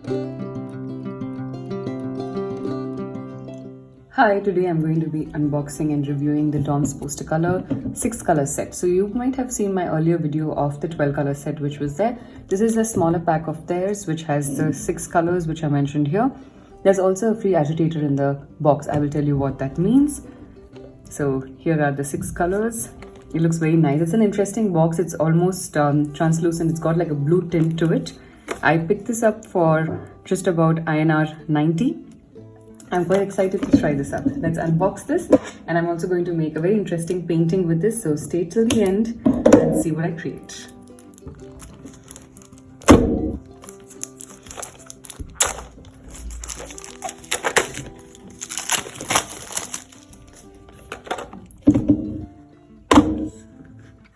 Hi, today I'm going to be unboxing and reviewing the Dawn's Poster Color 6 color set. So you might have seen my earlier video of the 12 color set which was there. This is a smaller pack of theirs which has the 6 colors which I mentioned here. There's also a free agitator in the box. I will tell you what that means. So here are the 6 colors. It looks very nice. It's an interesting box. It's almost translucent. It's got like a blue tint to it. I picked this up for just about INR 90. I'm quite excited to try this out. Let's unbox this, and I'm also going to make a very interesting painting with this, so stay till the end and see what I create.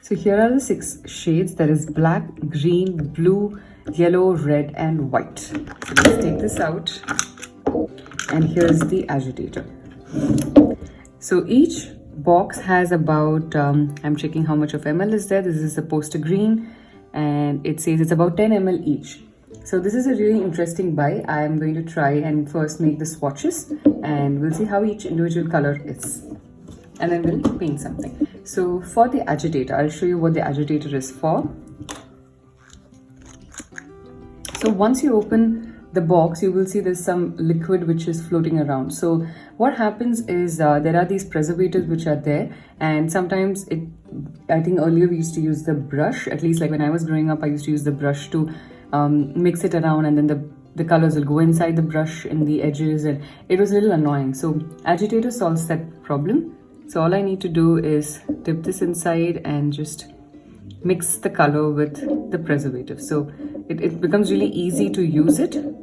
So here are the 6 shades. There is black, green, blue, yellow, red and white. So let's take this out. And here's the agitator. So each box has about, I'm checking how much of ml is there. This is the poster green and it says it's about 10 ml each. So this is a really interesting buy. I am going to try and first make the swatches and we'll see how each individual color is. And then we'll paint something. So for the agitator, I'll show you what the agitator is for. So once you open the box, you will see there's some liquid which is floating around. So what happens is there are these preservatives which are there, and sometimes I think earlier we used to use the brush, at least like when I was growing up I used to use the brush to mix it around, and then the colors will go inside the brush in the edges, and it was a little annoying. So agitator solves that problem. So all I need to do is dip this inside and just mix the color with the preservative. So it becomes really easy to use it. You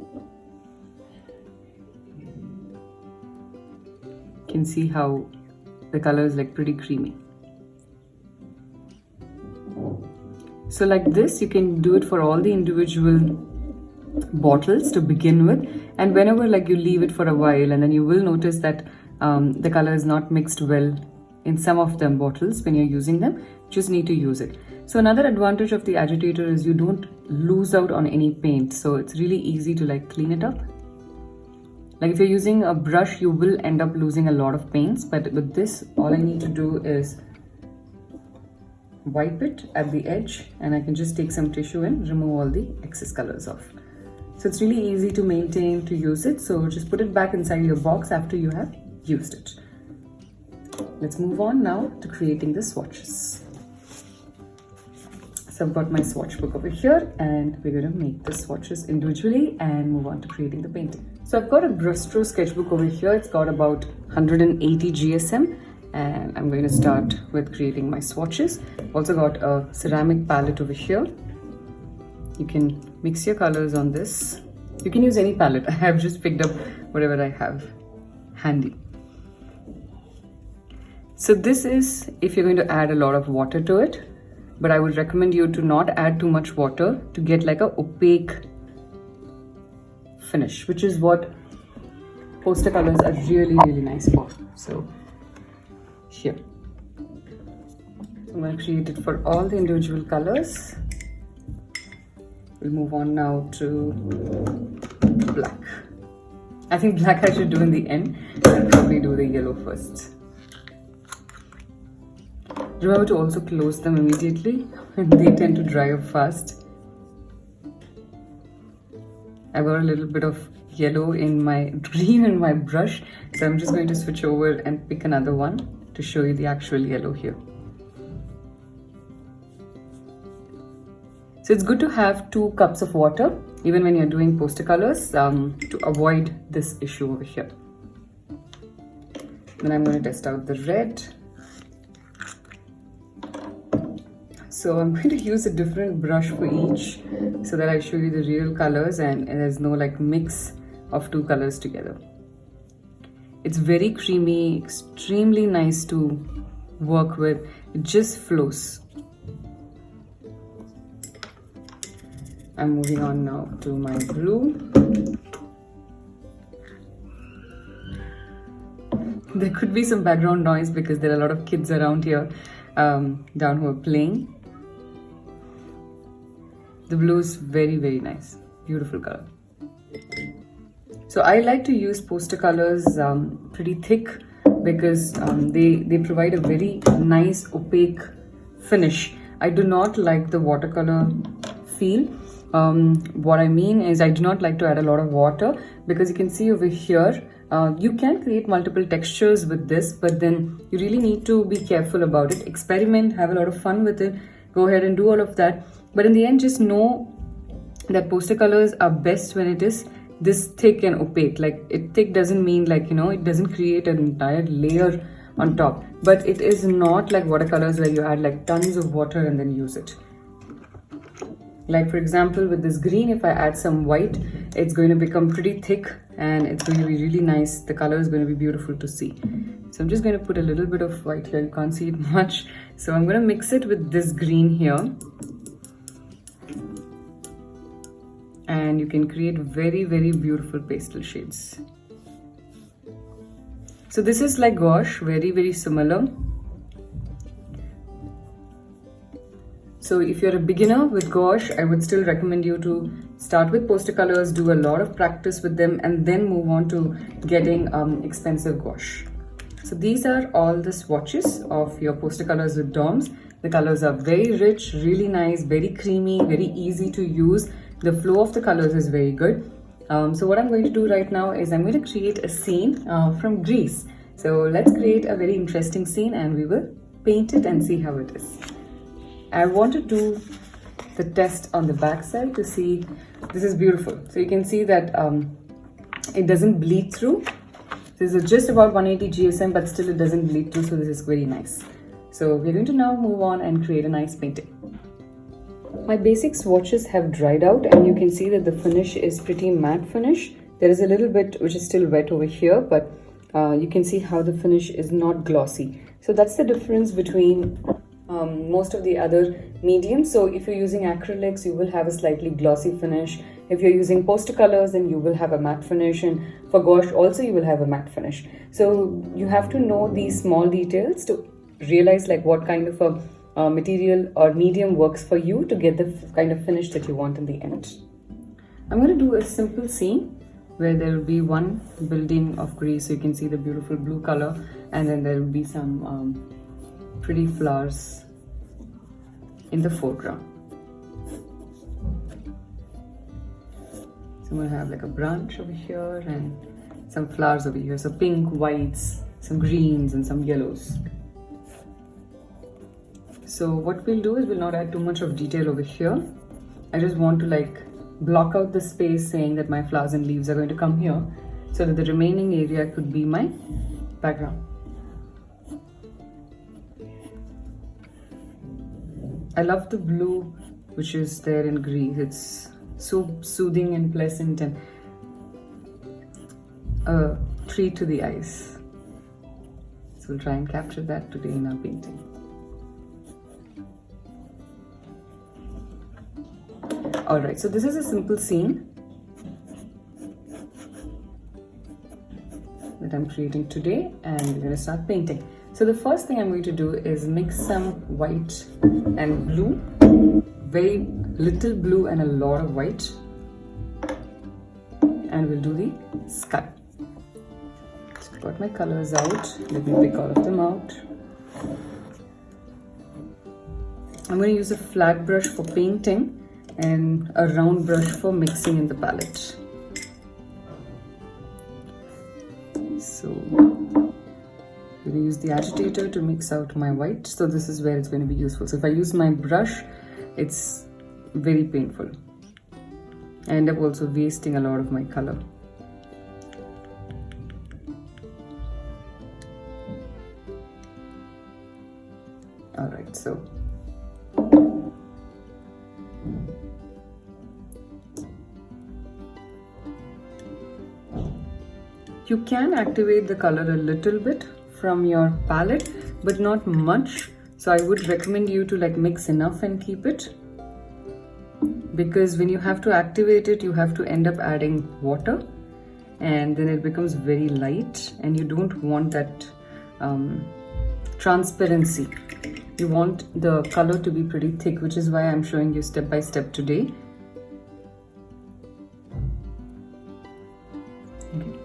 can see how the color is like pretty creamy. So like this, you can do it for all the individual bottles to begin with, and whenever like you leave it for a while, and then you will notice that the color is not mixed well in some of them bottles when you're using them. Just need to use it. So another advantage of the agitator is you don't lose out on any paint, so it's really easy to like clean it up. Like if you're using a brush, you will end up losing a lot of paints, but with this, all I need to do is wipe it at the edge, and I can just take some tissue and remove all the excess colors off. So it's really easy to maintain, to use it. So just put it back inside your box after you have used it. Let's move on now to creating the swatches. So I've got my swatch book over here, and we're going to make the swatches individually and move on to creating the painting. So I've got a brushstroke sketchbook over here. It's got about 180 GSM, and I'm going to start with creating my swatches. Also got a ceramic palette over here. You can mix your colors on this. You can use any palette. I have just picked up whatever I have handy. So this is if you're going to add a lot of water to it, but I would recommend you to not add too much water to get like a opaque finish, which is what poster colors are really nice for. So here, I'm going to create it for all the individual colors. We'll move on now to black. I think black I should do in the end. I'll probably do the yellow first. Remember to also close them immediately. They tend to dry up fast. I've got a little bit of yellow in my green in my brush, so I'm just going to switch over and pick another one to show you the actual yellow here. So it's good to have 2 cups of water even when you're doing poster colors to avoid this issue over here. Then I'm going to test out the red. So I'm going to use a different brush for each so that I show you the real colors and there's no like mix of 2 colors together. It's very creamy, extremely nice to work with. It just flows. I'm moving on now to my blue. There could be some background noise because there are a lot of kids around here down who are playing. The blue is very nice, beautiful color. So I like to use poster colors pretty thick because they provide a very nice opaque finish. I do not like the watercolor feel. What I mean is I do not like to add a lot of water, because you can see over here, you can create multiple textures with this, but then you really need to be careful about it. Experiment, have a lot of fun with it, go ahead and do all of that. But in the end, just know that poster colors are best when it is this thick and opaque. Like, it thick doesn't mean like, you know, it doesn't create an entire layer on top, but it is not like watercolors where you add like tons of water and then use it. Like for example, with this green, if I add some white, it's going to become pretty thick and it's going to be really nice. The color is going to be beautiful to see. So I'm just going to put a little bit of white here. You can't see it much. So I'm going to mix it with this green here. And you can create very, very beautiful pastel shades. So this is like gouache, very, very similar. So if you're a beginner with gouache, I would still recommend you to start with poster colors, do a lot of practice with them, and then move on to getting expensive gouache. So these are all the swatches of your poster colors with DOMs. The colors are very rich, really nice, very creamy, very easy to use. The flow of the colors is very good. So what I'm going to do right now is I'm going to create a scene from Greece. So let's create a very interesting scene and we will paint it and see how it is. I want to do the test on the back side to see. This is beautiful. So you can see that it doesn't bleed through. This is just about 180 GSM, but still it doesn't bleed through. So this is very nice. So we're going to now move on and create a nice painting. My basic swatches have dried out and you can see that the finish is pretty matte finish. There is a little bit which is still wet over here, but you can see how the finish is not glossy. So that's the difference between most of the other mediums. So if you're using acrylics, you will have a slightly glossy finish. If you're using poster colors, then you will have a matte finish, and for gouache also you will have a matte finish. So you have to know these small details to realize like what kind of a material or medium works for you to get the kind of finish that you want in the end. I'm going to do a simple scene where there will be one building of Greece, so you can see the beautiful blue color, and then there will be some pretty flowers in the foreground. So I'm going to have like a branch over here and some flowers over here. So pink, whites, some greens and some yellows. So what we'll do is we'll not add too much of detail over here. I just want to like block out the space, saying that my flowers and leaves are going to come here, so that the remaining area could be my background. I love the blue which is there in Greece. It's so soothing and pleasant and a treat to the eyes. So we'll try and capture that today in our painting. Alright, so this is a simple scene that I'm creating today, and we're going to start painting. So the first thing I'm going to do is mix some white and blue, very little blue and a lot of white, and we'll do the sky. So I've got my colors out. Let me pick all of them out. I'm going to use a flat brush for painting and a round brush for mixing in the palette. So I'm going to use the agitator to mix out my white. So this is where it's going to be useful. So if I use my brush, it's very painful. I end up also wasting a lot of my color. Alright, so you can activate the color a little bit from your palette, but not much. So I would recommend you to like mix enough and keep it, because when you have to activate it, you have to end up adding water, and then it becomes very light, and you don't want that transparency. You want the color to be pretty thick, which is why I'm showing you step by step today. Okay.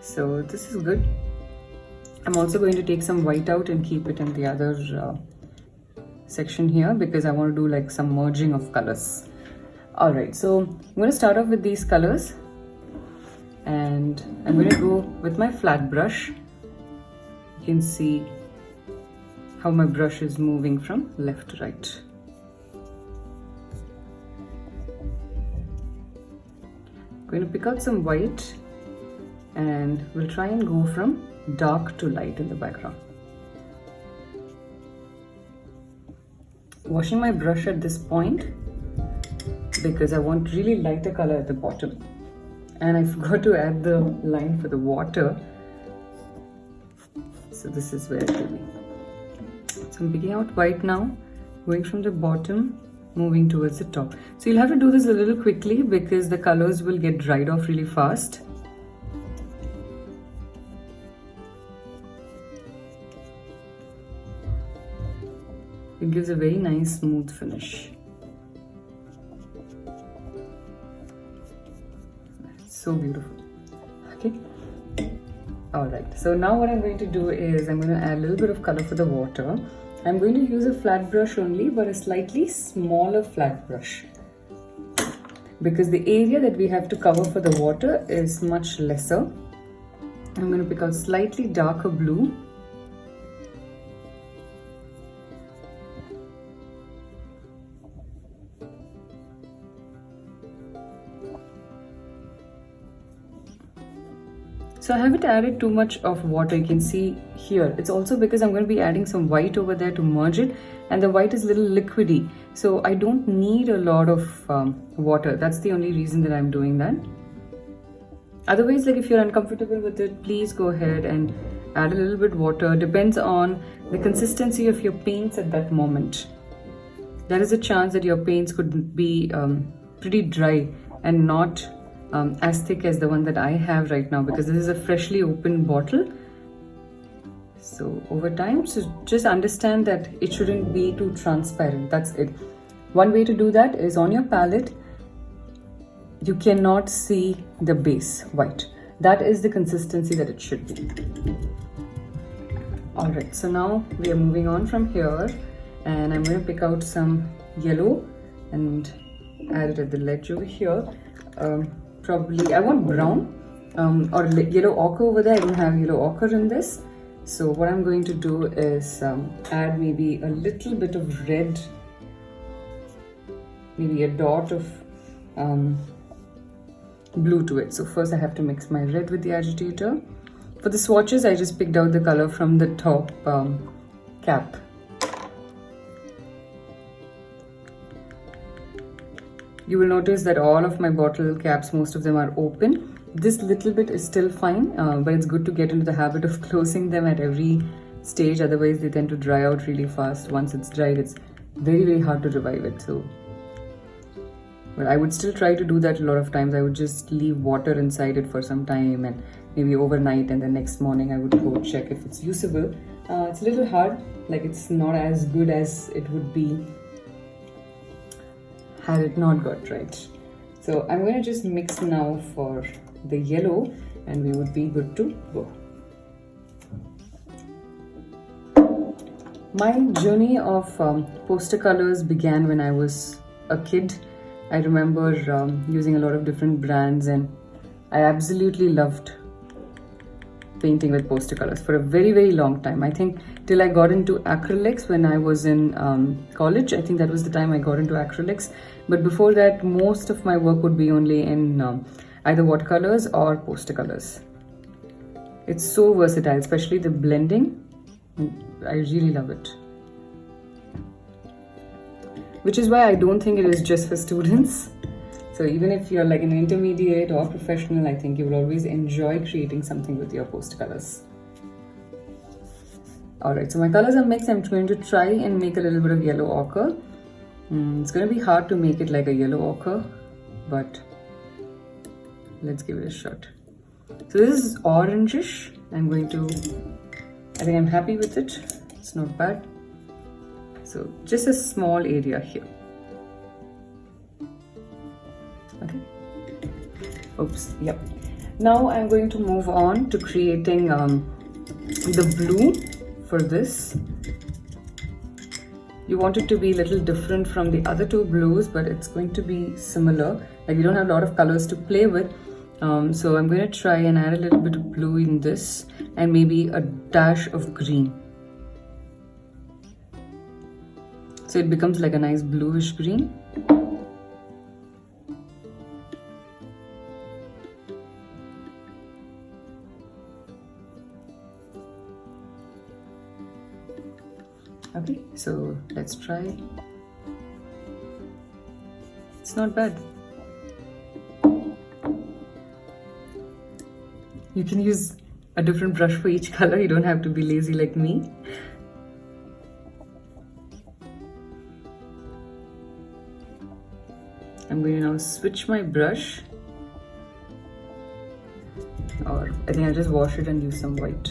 So this is good. I'm also going to take some white out and keep it in the other section here because I want to do like some merging of colors. Alright, so I'm going to start off with these colors and I'm going to go with my flat brush. You can see how my brush is moving from left to right. I'm going to pick out some white and we'll try and go from dark to light in the background. Washing my brush at this point because I want really lighter color at the bottom. And I forgot to add the line for the water. So this is where it will be. So I'm picking out white now, going from the bottom, moving towards the top. So you'll have to do this a little quickly because the colors will get dried off really fast. It gives a very nice smooth finish. So beautiful. Okay. Alright, so now what I'm going to do is I'm going to add a little bit of color for the water. I'm going to use a flat brush only, but a slightly smaller flat brush because the area that we have to cover for the water is much lesser. I'm going to pick out slightly darker blue. So I haven't added too much of water, you can see here. It's also because I'm going to be adding some white over there to merge it, and the white is a little liquidy. So I don't need a lot of water. That's the only reason that I'm doing that. Otherwise, like if you're uncomfortable with it, please go ahead and add a little bit water. Depends on the consistency of your paints at that moment. There is a chance that your paints could be pretty dry and not as thick as the one that I have right now because this is a freshly opened bottle. So over time, so just understand that it shouldn't be too transparent. That's it. One way to do that is on your palette, you cannot see the base white. That is the consistency that it should be. Alright, so now we are moving on from here and I'm going to pick out some yellow and add it at the ledge over here. Probably I want brown or yellow ochre over there. I don't have yellow ochre in this, so what I'm going to do is add maybe a little bit of red, maybe a dot of blue to it. So first I have to mix my red with the agitator. For the swatches, I just picked out the color from the top cap. You will notice that all of my bottle caps, most of them are open. This little bit is still fine, but it's good to get into the habit of closing them at every stage. Otherwise, they tend to dry out really fast. Once it's dried, it's very, very hard to revive it. So, well, I would still try to do that a lot of times. I would just leave water inside it for some time and maybe overnight, and the next morning I would go check if it's usable. It's a little hard, like it's not as good as it would be had it not got right. So I'm going to just mix now for the yellow and we would be good to go. My journey of poster colors began when I was a kid. I remember using a lot of different brands and I absolutely loved painting with poster colors for a very, very long time. I think till I got into acrylics when I was in college. I think that was the time I got into acrylics. But before that, most of my work would be only in either watercolors or poster colors. It's so versatile, especially the blending. I really love it. Which is why I don't think it is just for students. So even if you're like an intermediate or professional, I think you will always enjoy creating something with your poster colors. Alright, so my colors are mixed. I'm going to try and make a little bit of yellow ochre. It's going to be hard to make it like a yellow ochre, but let's give it a shot. So this is orangish. I think I'm happy with it. It's not bad. So just a small area here. Okay. Oops, yep. Now I'm going to move on to creating the blue for this. You want it to be a little different from the other two blues, but it's going to be similar. Like we don't have a lot of colors to play with. So I'm going to try and add a little bit of blue in this and maybe a dash of green. So it becomes like a nice bluish green. Okay, so let's try. It's not bad. You can use a different brush for each color. You don't have to be lazy like me. I'm going to now switch my brush, or I think I'll just wash it and use some white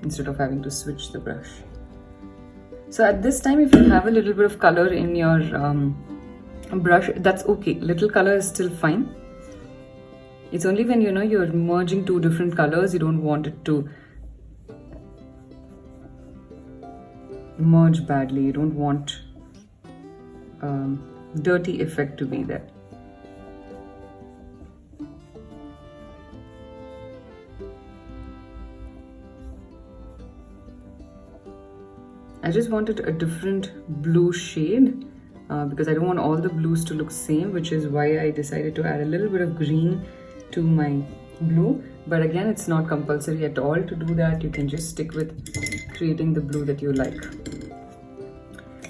instead of having to switch the brush. So at this time, if you have a little bit of color in your brush, that's okay. Little color is still fine. It's only when you're merging two different colors, you don't want it to merge badly. You don't want dirty effect to be there. I just wanted a different blue shade because I don't want all the blues to look same, which is why I decided to add a little bit of green to my blue. But again, it's not compulsory at all to do that. You can just stick with creating the blue that you like.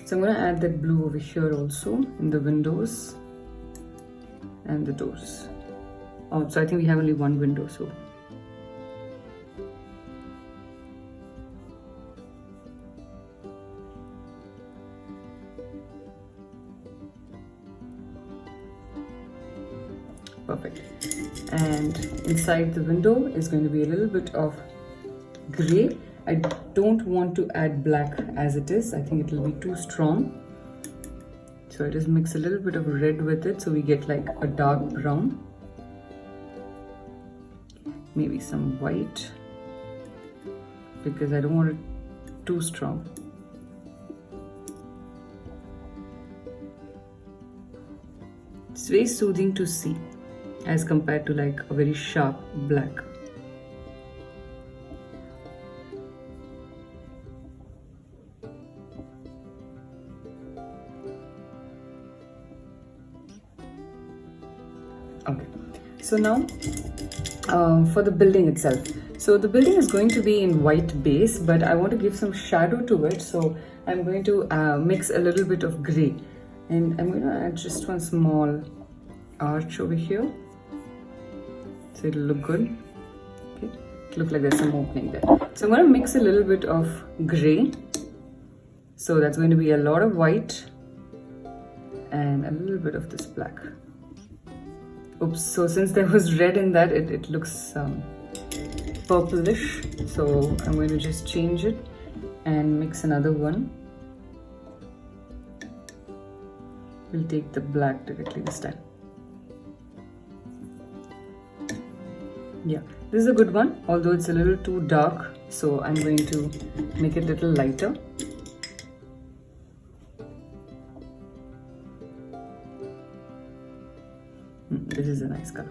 So I'm going to add that blue over here also in the windows and the doors. Oh, so I think we have only one window, so perfect. And inside the window is going to be a little bit of gray. I don't want to add black as it is. I think it will be too strong. So I just mix a little bit of red with it so we get like a dark brown. Maybe some white because I don't want it too strong. It's very soothing to see as compared to like a very sharp black. Okay, so now for the building itself. So the building is going to be in white base, but I want to give some shadow to it. So I'm going to mix a little bit of gray, and I'm going to add just one small arch over here. So it'll look good. Okay, it'll look like there's some opening there. So I'm going to mix a little bit of gray. So that's going to be a lot of white and a little bit of this black. Oops, so since there was red in that, it looks purplish. So I'm going to just change it and mix another one. We'll take the black directly this time. Yeah, this is a good one, although it's a little too dark. So I'm going to make it a little lighter. This is a nice color.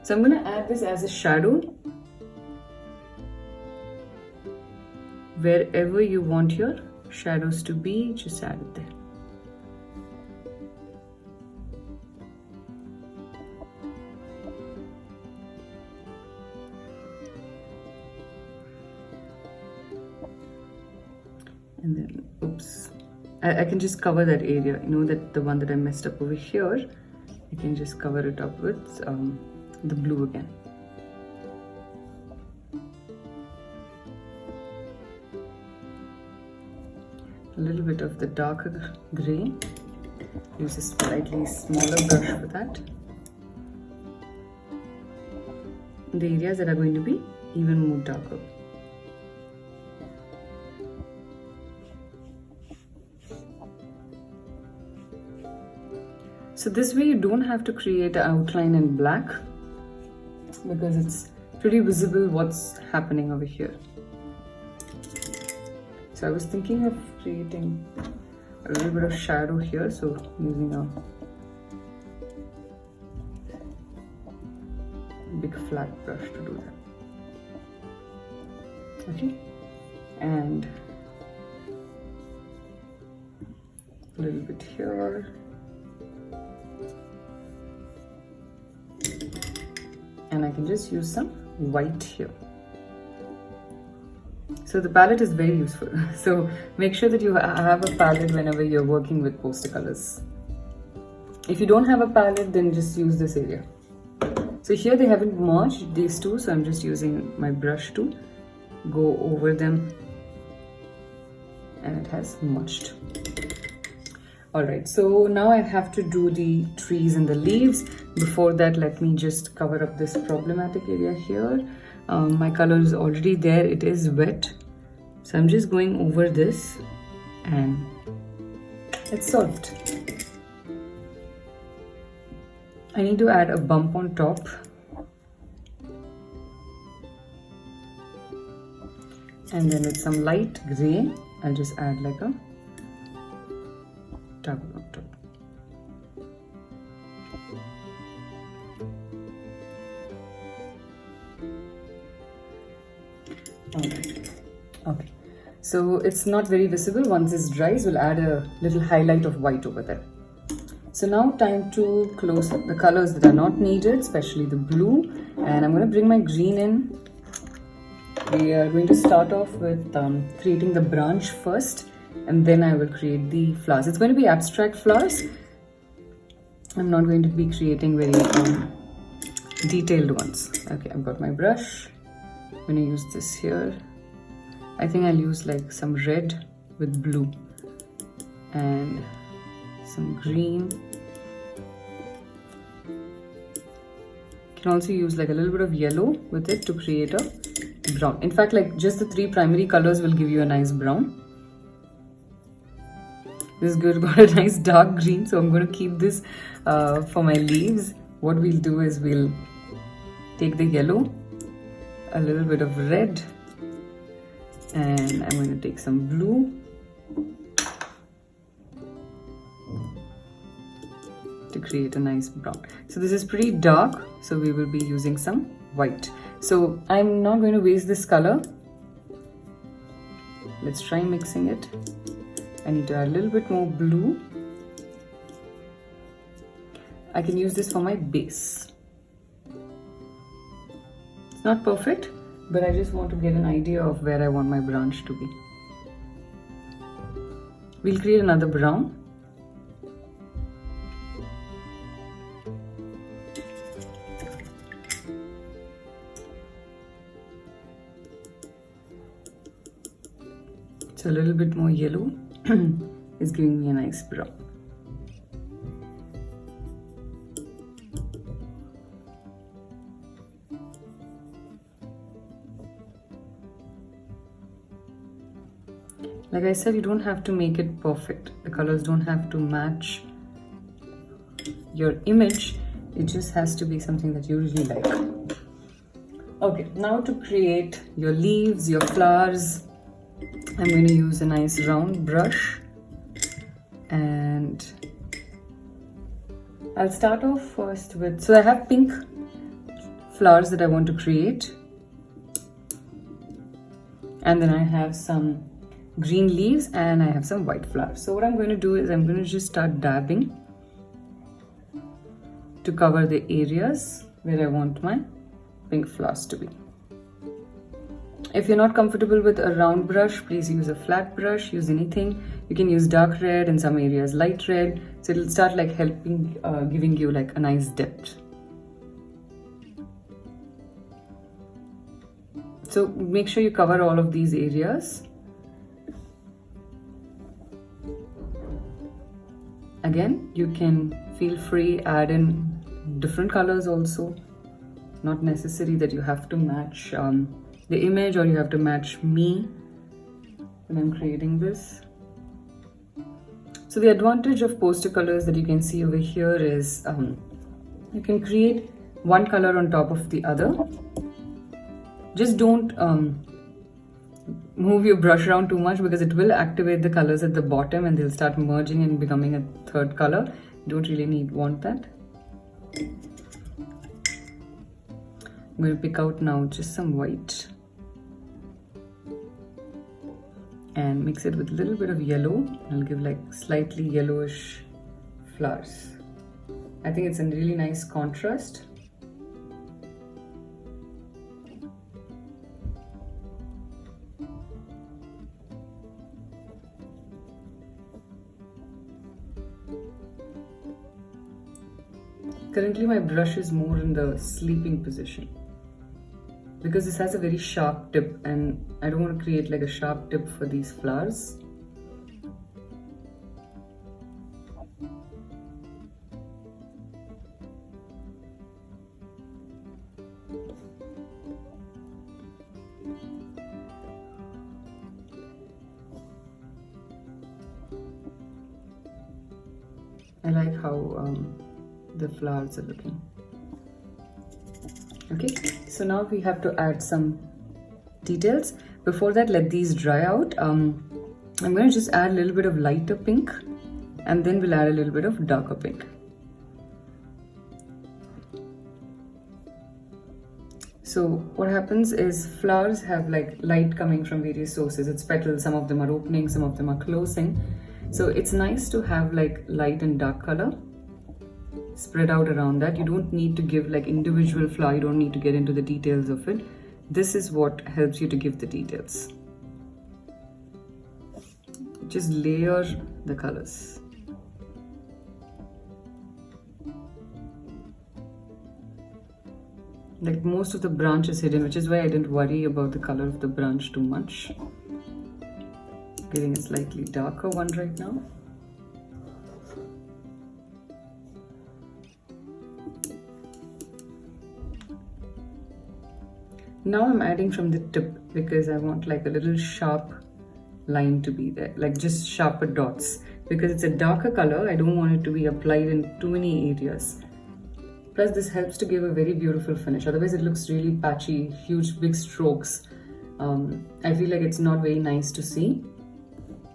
So I'm going to add this as a shadow. Wherever you want your shadows to be, just add it there. And then, oops. I can just cover that area, that the one that I messed up over here, I can just cover it up with the blue again. A little bit of the darker gray. Use a slightly smaller brush for that. The areas that are going to be even more darker. So this way you don't have to create an outline in black, because it's pretty visible what's happening over here. So I was thinking of creating a little bit of shadow here, so using a big flat brush to do that. Okay, and a little bit here. And I can just use some white here. So the palette is very useful. So make sure that you have a palette whenever you're working with poster colors. If you don't have a palette, then just use this area. So here they haven't merged these two, so I'm just using my brush to go over them, and it has merged. Alright, so now I have to do the trees and the leaves. Before that, let me just cover up this problematic area here. My color is already there, it is wet. So I'm just going over this and it's solved. I need to add a bump on top. And then with some light gray, I'll just add like a toggle on top. Okay, so it's not very visible. Once this dries, we'll add a little highlight of white over there. So now time to close up the colors that are not needed, especially the blue, and I'm going to bring my green in. We are going to start off with creating the branch first, and then I will create the flowers. It's going to be abstract flowers. I'm not going to be creating very detailed ones. Okay, I've got my brush. I'm going to use this here. I think I'll use like some red with blue and some green. You can also use like a little bit of yellow with it to create a brown. In fact, like just the three primary colors will give you a nice brown. This girl got a nice dark green, so I'm going to keep this for my leaves. What we'll do is we'll take the yellow, a little bit of red, and I'm going to take some blue to create a nice brown. So this is pretty dark, so we will be using some white. So I'm not going to waste this color. Let's try mixing it. I need to add a little bit more blue. I can use this for my base. It's not perfect, but I just want to get an idea of where I want my branch to be. We'll create another brown. So a little bit more yellow is giving me a nice brown. Like I said, you don't have to make it perfect. The colors don't have to match your image. It just has to be something that you really like. Okay, now to create your leaves, your flowers, I'm going to use a nice round brush, and I'll start off first with, so I have pink flowers that I want to create, and then I have some green leaves and I have some white flowers. So what I'm going to do is I'm going to just start dabbing to cover the areas where I want my pink flowers to be. If you're not comfortable with a round brush, please use a flat brush, use anything. You can use dark red, in some areas light red, so it'll start like helping, giving you like a nice depth. So make sure you cover all of these areas. Again, you can feel free, add in different colors also. Not necessary that you have to match the image or you have to match me when I'm creating this. So the advantage of poster colors that you can see over here is you can create one color on top of the other. Just don't move your brush around too much, because it will activate the colors at the bottom and they'll start merging and becoming a third color. You don't really want that. I'm going to pick out now just some white and mix it with a little bit of yellow. I'll give like slightly yellowish flowers. I think it's a really nice contrast. Currently my brush is more in the sleeping position, because this has a very sharp tip and I don't want to create like a sharp tip for these flowers. I like how the flowers are looking. Okay, so now we have to add some details. Before that, let these dry out. I'm going to just add a little bit of lighter pink and then we'll add a little bit of darker pink. So what happens is flowers have like light coming from various sources. It's petals, some of them are opening, some of them are closing. So it's nice to have like light and dark color spread out around that. You don't need to give like individual flower, you don't need to get into the details of it. This is what helps you to give the details. Just layer the colors. Like most of the branch is hidden, which is why I didn't worry about the color of the branch too much. Getting a slightly darker one right now. Now I'm adding from the tip because I want like a little sharp line to be there, like just sharper dots. Because it's a darker color, I don't want it to be applied in too many areas. Plus this helps to give a very beautiful finish. Otherwise it looks really patchy, huge big strokes. I feel like it's not very nice to see.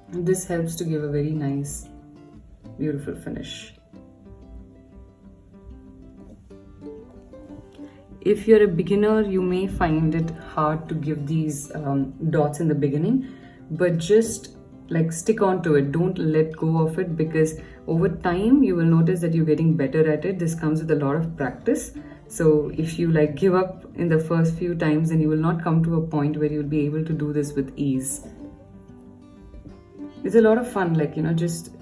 This helps to give a very nice, beautiful finish. If you're a beginner, you may find it hard to give these dots in the beginning, but just like stick on to it. Don't let go of it, because over time you will notice that you're getting better at it. This comes with a lot of practice. So if you like give up in the first few times, then you will not come to a point where you'll be able to do this with ease. It's a lot of fun, like, you know, just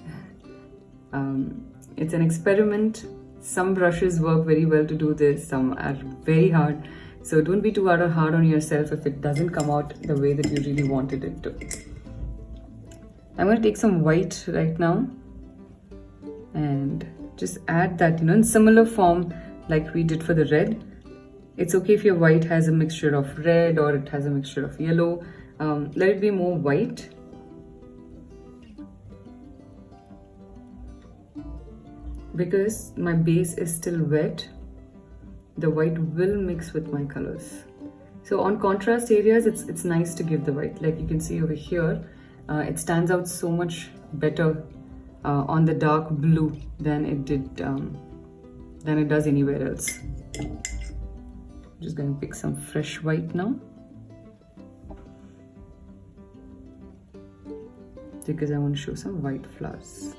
it's an experiment. Some brushes work very well to do this, some are very hard. So don't be too hard on yourself if it doesn't come out the way that you really wanted it to. I'm going to take some white right now and just add that, you know, in similar form like we did for the red. It's okay if your white has a mixture of red or it has a mixture of yellow. Let it be more white. Because my base is still wet, the white will mix with my colors. So on contrast areas, it's nice to give the white. Like you can see over here, it stands out so much better on the dark blue than it does anywhere else. I'm just going to pick some fresh white now, because I want to show some white flowers.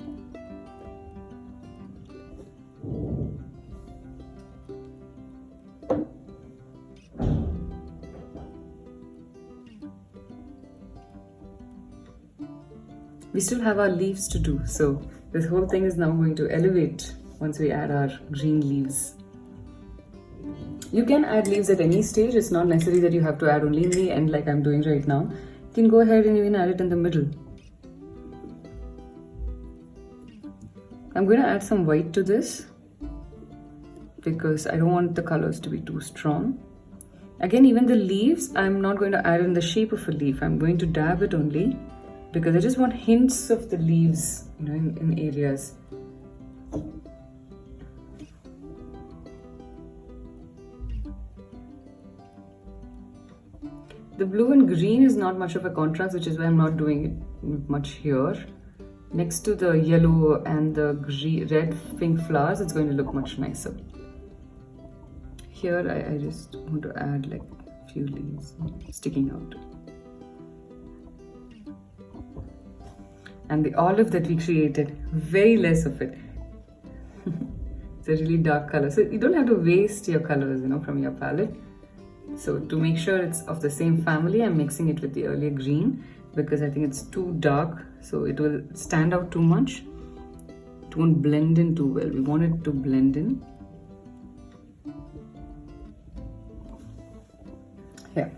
We still have our leaves to do, so this whole thing is now going to elevate once we add our green leaves. You can add leaves at any stage. It's not necessary that you have to add only in the end like I'm doing right now. You can go ahead and even add it in the middle. I'm going to add some white to this because I don't want the colors to be too strong. Again, even the leaves, I'm not going to add in the shape of a leaf. I'm going to dab it only because I just want hints of the leaves, you know, in areas. The blue and green is not much of a contrast, which is why I'm not doing it much here. Next to the yellow and the red pink flowers, it's going to look much nicer. Here I just want to add like a few leaves sticking out. And the olive that we created, very less of it. It's a really dark color. So you don't have to waste your colors, you know, from your palette. So to make sure it's of the same family, I'm mixing it with the earlier green because I think it's too dark, so it will stand out too much. It won't blend in too well. We want it to blend in. Yeah.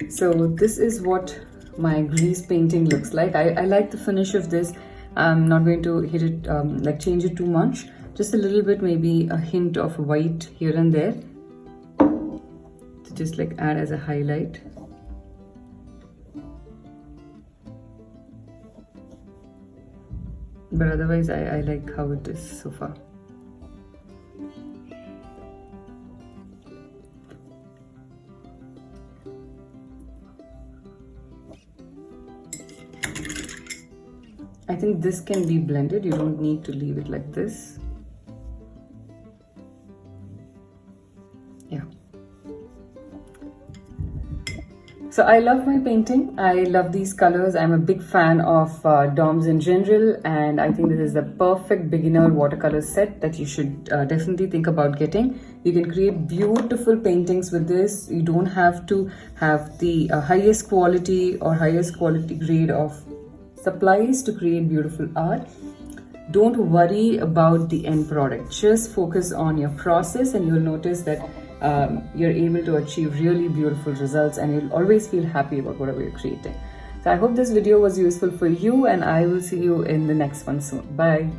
So this is what my grease painting looks like. I like the finish of this. I'm not going to hit it, like change it too much. Just a little bit, maybe a hint of white here and there. Just like add as a highlight. But otherwise I like how it is so far. I think this can be blended. You don't need to leave it like this. Yeah. So I love my painting. I love these colors. I'm a big fan of DOMs in general, and I think this is the perfect beginner watercolor set that you should definitely think about getting. You can create beautiful paintings with this. You don't have to have the highest quality or highest quality grade of supplies to create beautiful art. Don't worry about the end product. Just focus on your process and you'll notice that you're able to achieve really beautiful results and you'll always feel happy about whatever you're creating. So I hope this video was useful for you and I will see you in the next one soon. Bye.